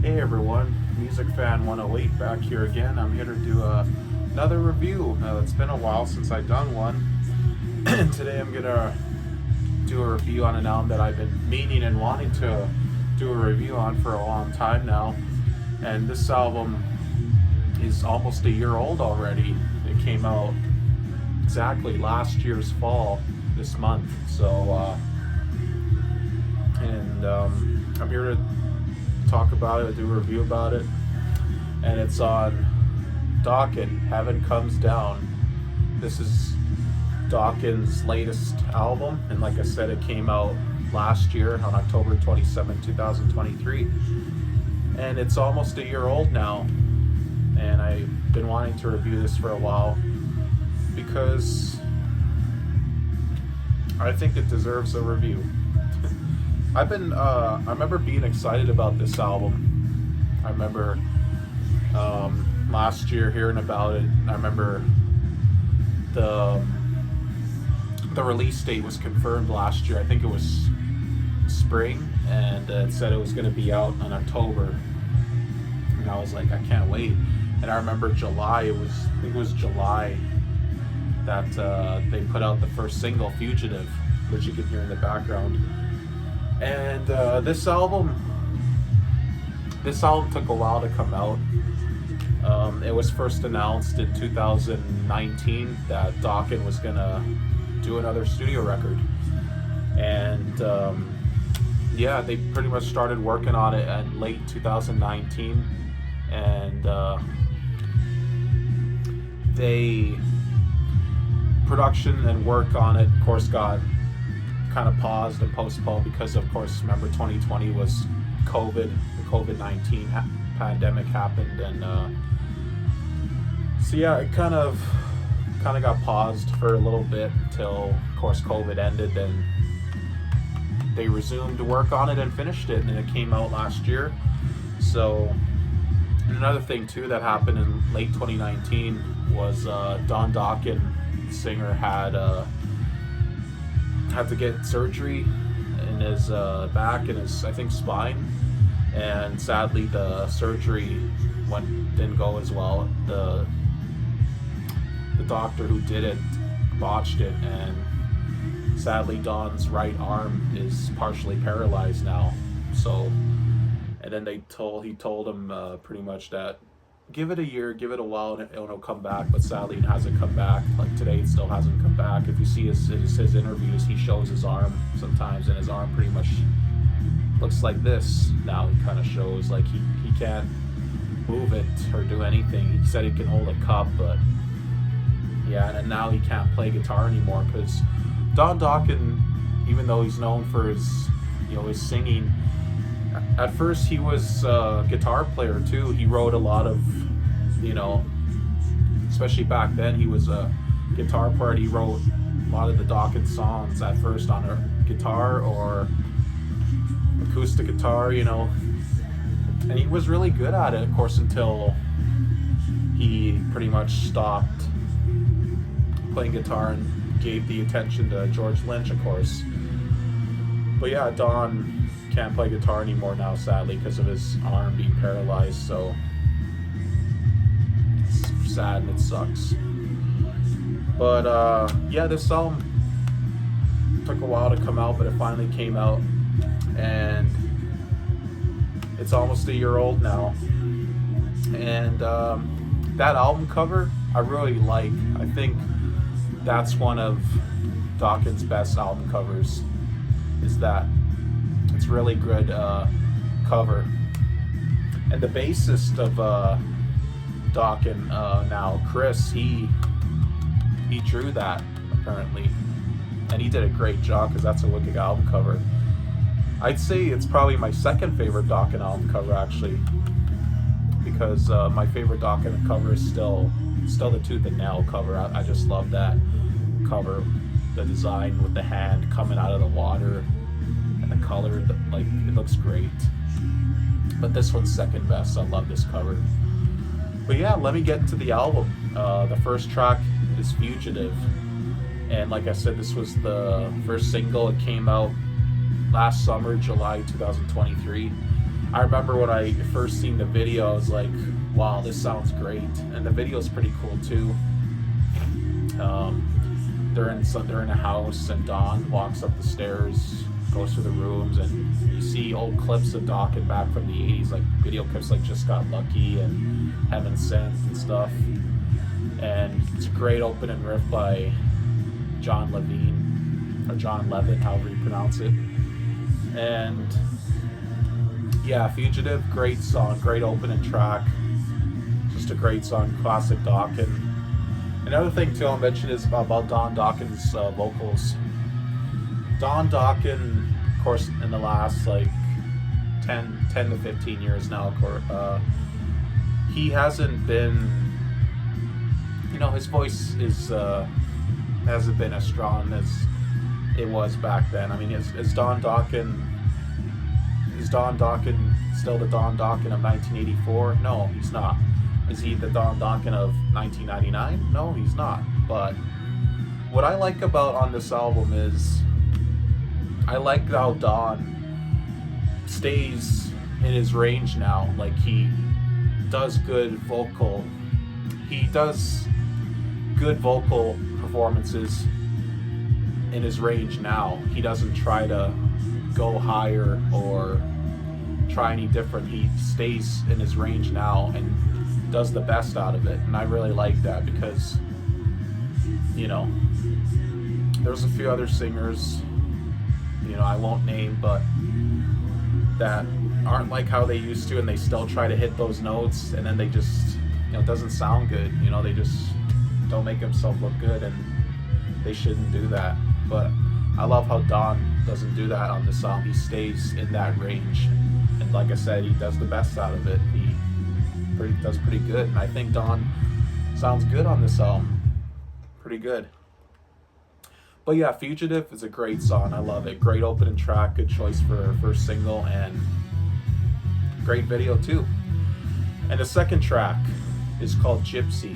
Hey everyone, Music Fan 108 back here again. I'm here to do another review. It's been a while since I've done one. And today I'm gonna do a review on an album that I've been meaning and wanting to do a review on for a long time now. And this album is almost a year old already. It came out exactly last year's fall, this month. I'm here to talk about it, do a review about it, and it's on Dokken, Heaven Comes Down. This is Dokken's latest album, and like I said, it came out last year on October 27, 2023, and it's almost a year old now, and I've been wanting to review this for a while because I think it deserves a review. I remember being excited about this album. I remember last year hearing about it. I remember the release date was confirmed last year. I think it was spring, and it said it was going to be out in October. And I was like, I can't wait. And I remember July. I think it was July that they put out the first single, Fugitive, which you can hear in the background. And this album took a while to come out. It was first announced in 2019 that Dokken was gonna do another studio record, and they pretty much started working on it in late 2019, and production and work on it, of course, got kind of paused and postponed because, of course, remember 2020 was COVID, the COVID-19 pandemic happened, and it kind of got paused for a little bit until, of course, COVID ended, and they resumed work on it and finished it, and it came out last year. So, and another thing too that happened in late 2019 was Dokken, the singer, had to get surgery in his back and his, I think, spine, and sadly the surgery didn't go as well. The doctor who did it botched it, and sadly Don's right arm is partially paralyzed now. So, and then he told him pretty much that give it a year, give it a while, and it'll come back. But sadly, it hasn't come back. Like today, it still hasn't come back. If you see his interviews, he shows his arm sometimes, and his arm pretty much looks like this now. He kind of shows like he can't move it or do anything. He said he can hold a cup, but yeah, and now he can't play guitar anymore because Dokken, even though he's known for his singing, at first he was a guitar player too. He wrote a lot of, especially back then, he was a guitar player. He wrote a lot of the Dokken songs at first on a guitar or acoustic guitar, and he was really good at it, of course, until he pretty much stopped playing guitar and gave the attention to George Lynch, of course. But yeah, Don can't play guitar anymore now, sadly, because of his arm being paralyzed. So it's sad and it sucks. But this album took a while to come out, but it finally came out, and it's almost a year old now. And that album cover I really like. I think that's one of Dokken's best album covers. Is that it's really good cover, and the bassist of Dokken now, Chris, he drew that apparently, and he did a great job because that's a wicked album cover. I'd say it's probably my second favorite Dokken album cover, actually, because my favorite Dokken cover is still the Tooth and Nail cover. I just love that cover, the design with the hand coming out of the water and the color, it looks great. But this one's second best. I love this cover. But yeah, let me get into the album. The first track is Fugitive, and like I said, this was the first single. It came out last summer, July 2023, I remember when I first seen the video, I was like, wow, this sounds great. And the video's pretty cool too. They're in a house, and Don walks up the stairs, goes through the rooms, and you see old clips of Dokken back from the 80s, like video clips like Just Got Lucky and Heaven Sent and stuff. And it's a great opening riff by John Levine, or John Levin, however you pronounce it. And yeah, Fugitive, great song, great opening track. Just a great song, classic Dokken. Another thing too I'll mention is about Don Dokken's vocals. Don Dokken, of course, in the last like 10 to 15 years now, of course, he hasn't been, his voice hasn't been as strong as it was back then. I mean, is Don Dokken still the Don Dokken of 1984? No, he's not. Is he the Don Dokken of 1999? No, he's not. But what I like about on this album is I like how Don stays in his range now. Like, he does good vocal performances in his range now. He doesn't try to go higher or try any different. He stays in his range now and does the best out of it, and I really like that because there's a few other singers I won't name, but that aren't like how they used to, and they still try to hit those notes, and then they just it doesn't sound good. They just don't make themselves look good, and they shouldn't do that. But I love how Don doesn't do that on this song. He stays in that range, and like I said, he does the best out of it. He does pretty good, and I think Don sounds good on this album. Pretty good. But yeah, Fugitive is a great song. I love it. Great opening track, good choice for our first single, and great video too. And the second track is called Gypsy,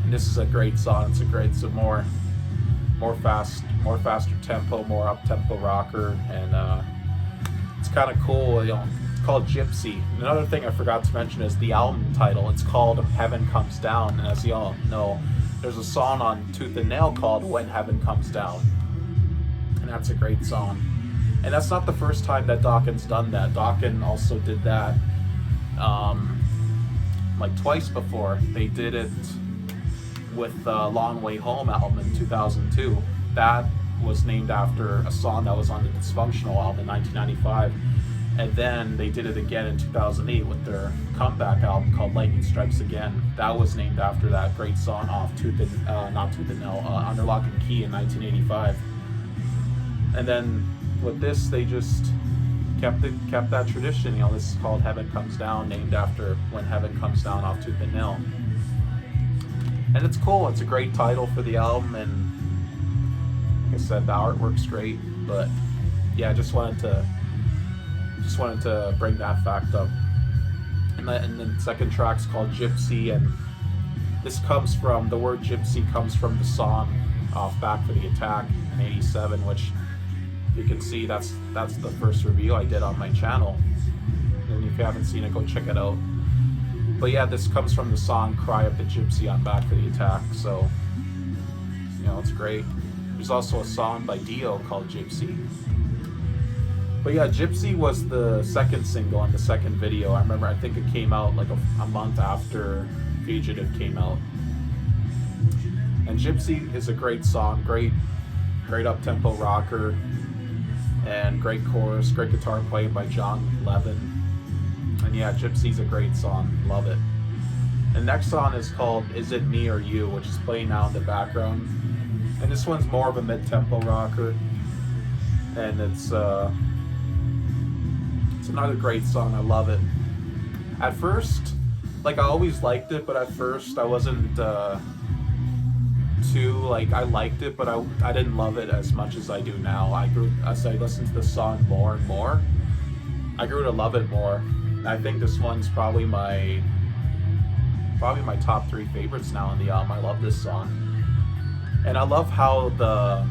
and this is a great song. It's a more faster tempo, more up tempo rocker, and it's kind of cool. It's called Gypsy. Another thing I forgot to mention is the album title. It's called Heaven Comes Down, and as you all know, there's a song on Tooth and Nail called When Heaven Comes Down, and that's a great song. And that's not the first time that Dokken's done that. Dokken also did that like twice before. They did it with the Long Way Home album in 2002. That was named after a song that was on the Dysfunctional album in 1995. And then they did it again in 2008 with their comeback album called Lightning Strikes Again. That was named after that great song off Under Lock and Key in 1985. And then with this, they just kept that tradition. This is called Heaven Comes Down, named after When Heaven Comes Down off Tooth and Nail. And it's cool. It's a great title for the album, and like I said, the artwork's great. But yeah, I just wanted to bring that fact up. And the second track's called Gypsy, and this comes from, the word gypsy comes from the song off Back for the Attack in '87, which you can see that's the first review I did on my channel. And if you haven't seen it, go check it out. But yeah, this comes from the song Cry of the Gypsy on Back for the Attack, so it's great. There's also a song by Dio called Gypsy. But yeah, Gypsy was the second single on the second video. I remember, I think it came out like a month after Fugitive came out. And Gypsy is a great song, great up-tempo rocker, and great chorus, great guitar playing by John Levin. And yeah, Gypsy's a great song, love it. The next song is called Is It Me or You, which is playing now in the background. And this one's more of a mid-tempo rocker, and it's another great song. I love it. At first, I always liked it, but at first I wasn't too, I liked it, but I didn't love it as much as I do now. As I listened to the song more and more, I grew to love it more. I think this one's probably my top 3 favorites now on the album. I love this song. And I love how the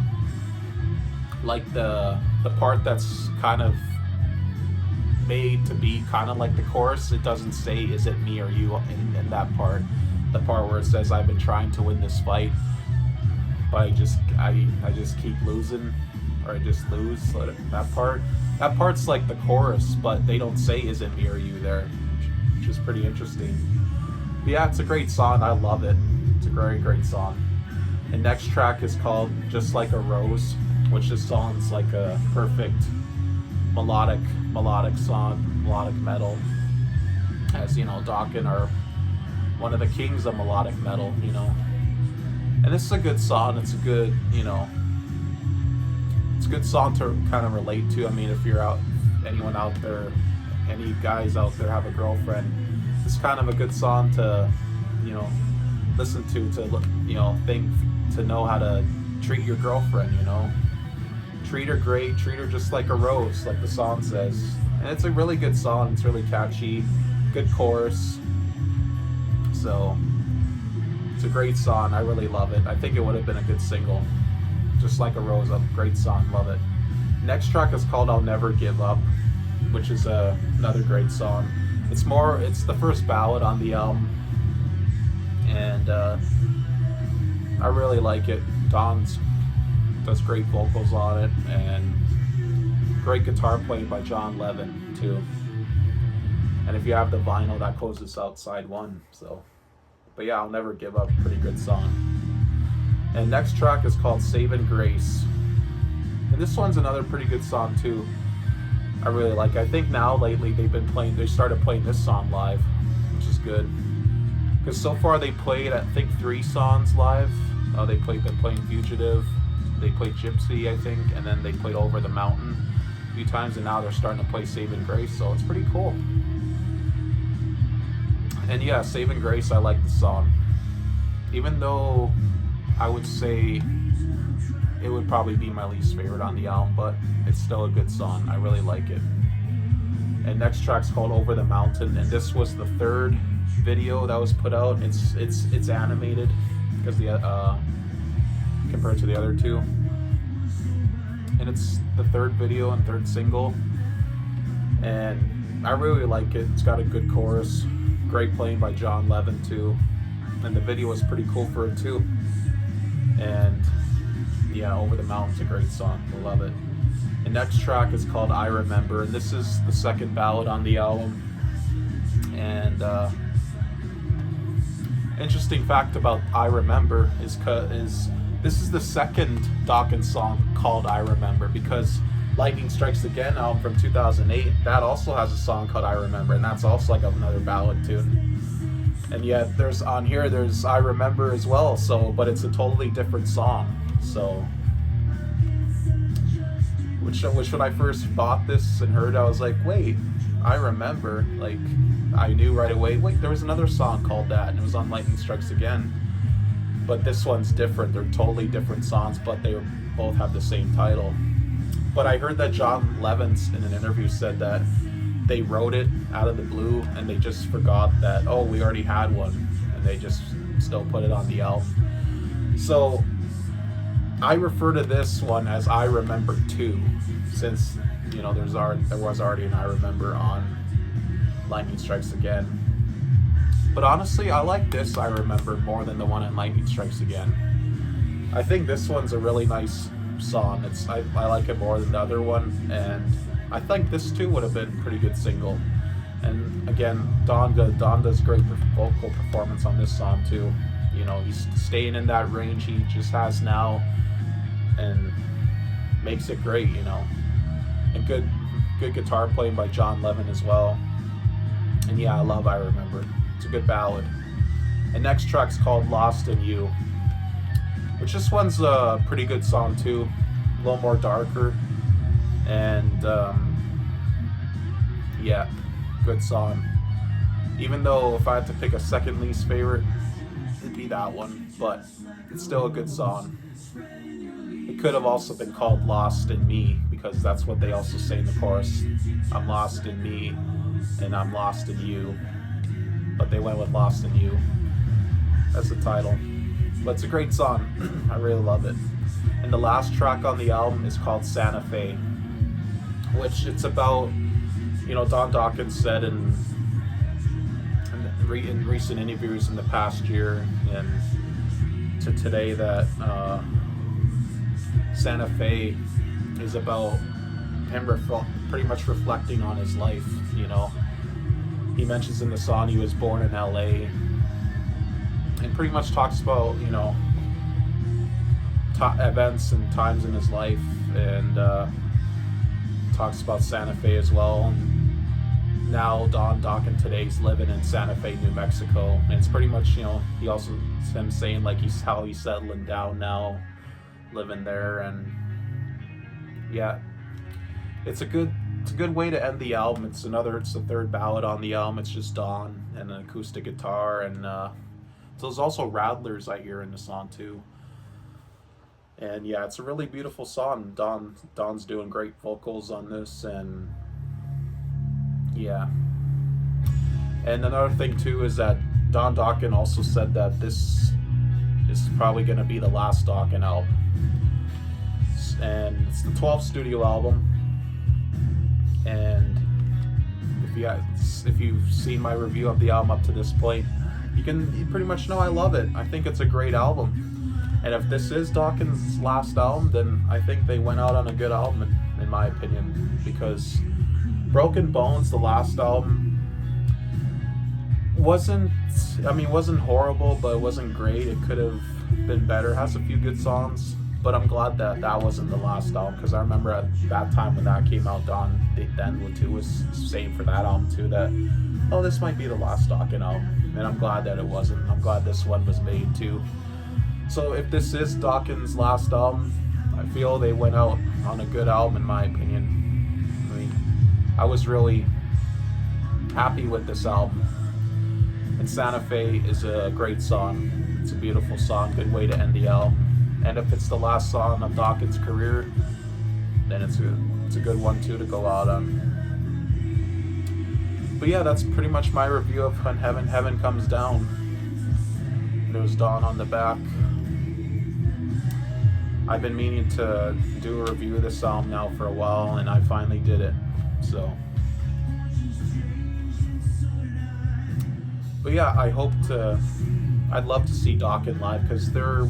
part that's kind of made to be kind of like the chorus. It doesn't say "Is it me or you" in that part, the part where it says "I've been trying to win this fight, but I just keep losing, or I just lose." So that part's like the chorus, but they don't say "Is it me or you" there, which is pretty interesting. But yeah, it's a great song. I love it. It's a great song. The next track is called "Just Like a Rose," which this song's like a perfect melodic song, melodic metal. As you know, Dokken are one of the kings of melodic metal, you know. And this is a good song. It's a good, you know, it's a good song to kind of relate to. I mean, if you're anyone out there, any guys out there have a girlfriend, it's kind of a good song to, you know, listen to, you know, to know how to treat your girlfriend, you know. Treat her great, treat her just like a rose, like the song says. And it's a really good song. It's really catchy, good chorus. So it's a great song. I really love it. I think it would have been a good single. Just Like a Rose, a great song. Love it. Next track is called "I'll Never Give Up," which is another great song. It's the first ballad on the album, and I really like it. Don's does great vocals on it, and great guitar playing by John Levin too. And if you have the vinyl, that closes out side one. So, but yeah, "I'll Never Give Up," pretty good song. And next track is called "Saving Grace," and this one's another pretty good song too. I really like it. I think now lately they started playing this song live, which is good. Because so far they played, I think, 3 songs live. They've been playing "Fugitive," they played "Gypsy," I think, and then they played "Over the Mountain" a few times, and now they're starting to play "Saving Grace," so it's pretty cool. And yeah, "Saving Grace," I like the song. Even though I would say it would probably be my least favorite on the album, but it's still a good song. I really like it. And next track's called "Over the Mountain," and this was the 3rd video that was put out. It's animated because compared to the other 2, and it's the 3rd video and 3rd single, and I really like it. It's got a good chorus, great playing by John Levin too, and the video was pretty cool for it too. And yeah, "Over the Mountain's" a great song. I love it. The next track is called "I Remember," and this is the 2nd ballad on the album. And interesting fact about "I Remember" is this is the 2nd Dokken song called "I Remember," because Lightning Strikes Again album from 2008, that also has a song called "I Remember," and that's also like another ballad tune. And yet there's "I Remember" as well, but it's a totally different song. So which when I first bought this and heard, I was like, wait, "I Remember," like I knew right away, wait, there was another song called that, and it was on Lightning Strikes Again. But this one's different. They're totally different songs, but they both have the same title. But I heard that John Levin in an interview said that they wrote it out of the blue and they just forgot that, oh, we already had one, and they just still put it on the album. So I refer to this one as "I Remember 2, since, you know, there was already an "I Remember" on Lightning Strikes Again. But honestly, I like this "I Remember" more than the one in Lightning Strikes Again. I think this one's a really nice song. I like it more than the other one, and I think this too would have been a pretty good single. And again, Don does great vocal performance on this song too. You know, he's staying in that range he just has now, and makes it great, you know. And good guitar playing by John Levin as well. And yeah, I love "I Remember." It's a good ballad. And next track's called "Lost in You," which this one's a pretty good song too. A little more darker. And yeah, good song. Even though if I had to pick a second least favorite, it'd be that one. But it's still a good song. It could have also been called "Lost in Me," because that's what they also say in the chorus. "I'm lost in me, and I'm lost in you." But they went with "Lost in You" as the title. But it's a great song. I really love it. And the last track on the album is called "Santa Fe," which it's about Don Dokken said in recent interviews in the past year and to today that Santa Fe is about him pretty much reflecting on his life. He mentions in the song he was born in LA and pretty much talks about events and times in his life, and talks about Santa Fe as well. And now Don Dokken today's living in Santa Fe, New Mexico, and it's pretty much he also him saying like he's settling down now, living there. And yeah, it's a good way to end the album. It's the third ballad on the album. It's just Don and an acoustic guitar, and so there's also rattlers I hear in the song too. And yeah, it's a really beautiful song. Don's doing great vocals on this, and yeah. And another thing too is that Don Dokken also said that this is probably going to be the last Dokken album, and it's the 12th studio album. And if you've seen my review of the album up to this point, you pretty much know I love it. I think it's a great album. And if this is Dokken's last album, then I think they went out on a good album, in my opinion. Because Broken Bones, the last album, wasn't horrible, but it wasn't great. It could have been better. It has a few good songs, but I'm glad that wasn't the last album, because I remember at that time when that came out, Don then too was saying for that album too that, oh, this might be the last Dokken album, and I'm glad that it wasn't. I'm glad this one was made too. So if this is Dokken's last album, I feel they went out on a good album, in my opinion. I mean, I was really happy with this album. And Santa Fe is a great song. It's a beautiful song, good way to end the album. And if it's the last song of Dokken's career, then it's a good one too to go out on. But yeah, that's pretty much my review of When Heaven Comes Down. There's Don on the back. I've been meaning to do a review of this album now for a while, and I finally did it. So, but yeah, I'd love to see Dokken live, because they're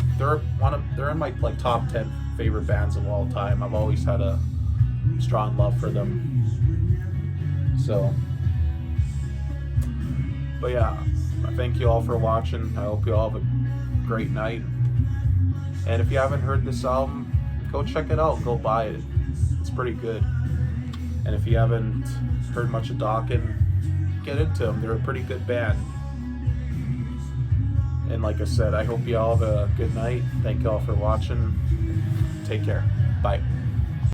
in my top 10 favorite bands of all time. I've always had a strong love for them. So, but yeah, I thank you all for watching. I hope you all have a great night. And if you haven't heard this album, go check it out. Go buy it. It's pretty good. And if you haven't heard much of Dokken, get into them. They're a pretty good band. And like I said, I hope you all have a good night. Thank you all for watching. Take care. Bye.